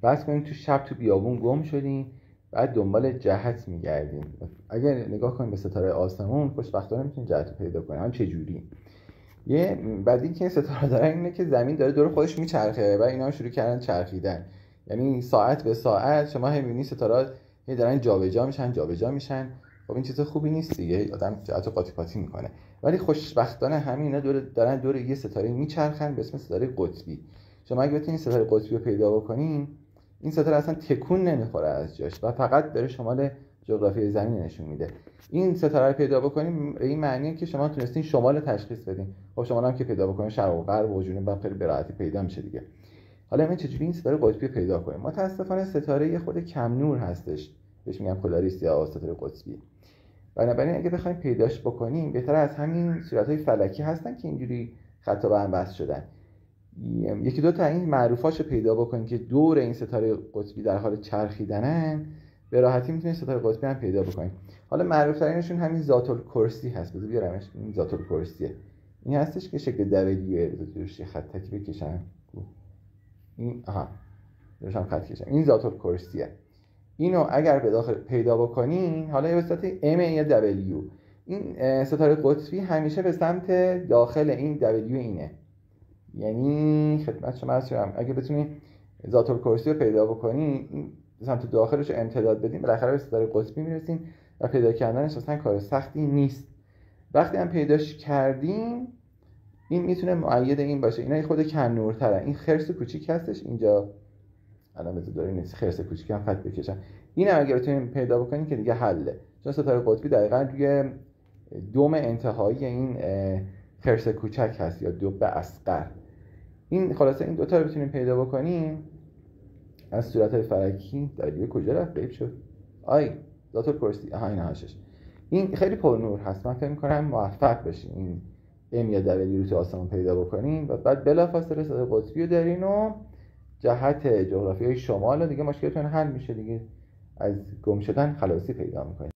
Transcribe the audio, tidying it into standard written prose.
بس کنید تو شب تو بیابون گم شدین، بعد دنبال جهت میگردین. اگر نگاه کنید به ستاره آسمون، خوشبختانه میتونید جهت رو پیدا کنید. هم چه جوری؟ یه بعدی که این ستاره دارن اینه که زمین داره دور خودش میچرخه و اینا شروع کردن چرخیدن. یعنی ساعت به ساعت شما هم میبینید ستاره هی دارن جابجا میشن. خب این چیز خوبی نیست دیگه، آدم جهت رو قاطی پاتی میکنه. ولی خوشبختانه همین اینا دارن دور یه ستاره میچرخن به اسم ستاره قطبی. شما اگه بتونید ستاره قطبی رو پیدا بکنین، این ستاره اصلا تکون نمیخوره از جاش و فقط داره شمال جغرافیای زمین نشون میده. این ستاره رو پیدا بکنیم به این معنیه که شما تونستین شمال تشخیص بدین. خب شمال هم که پیدا بکنین شرق و غرب و جنوب خیلی به راحتی پیدا میشه دیگه. حالا ما چجوری این ستاره قطبی پیدا کنیم؟ متاسفانه ستاره یه خود کم نور هستش، بهش میگن پولاریس یا ستاره قطبی. بنابراین اگه بخوایم پیداش بکنیم، بهتره از همین صورت‌های فلکی هستن که اینجوری خطا به هم وصل شدن، یکی دو تا این معروفاشو پیدا بکنید که دور این ستاره قطبی در حال چرخیدنن، به راحتی میتونید ستاره قطبی هم پیدا بکنید. حالا معروف ترینشون همین ذات الکرسی هست. بذار بیارمش. این ذات الکرسیه. این هستش که شکل دبلیو روش خط تکی بکشم. این روش هم خط کشم. این ذات الکرسیه. اینو اگر به داخل پیدا بکنین، حالا به صورت ام یا دبلیو، این ستاره قطبی همیشه به سمت داخل این دبلیو اینه. یعنی خدمت شما عرض کنم اگه بتونید ذات الکرسی رو پیدا بکنین، این سمت داخلش رو امتداد بدین، بالاخره به ستاره قطبی میرسین و پیدا کردنش اصلا کار سختی نیست. وقتی هم پیداش کردین، این میتونه مؤید این باشه. اینا خود کم نورتره. این خرس کوچیک هستش اینجا. الان بذار دارین خرس کوچیک هم خط بکشم. اینم اگه بتونین پیدا بکنین که دیگه حله، چون ستاره قطبی دقیقاً روی دوم انتهایی این خرس کوچک هست یا دوم اصغر. این خلاصه این دوتا رو بتونیم پیدا بکنیم از صورت‌های فلکی. دریای کجا رفت؟ غیب شد. ذات الکرسی. این هاشش. این خیلی پرنور هست. من فکر می‌کنم موفق بشین این ام یا دبلیو رو تو آسمون پیدا بکنین و بعد بلافاصله ستاره قطبی رو دارین و جهت جغرافیای شمال دیگه مشکلتون حل میشه دیگه. از گم شدن خلاصی پیدا می‌کنین.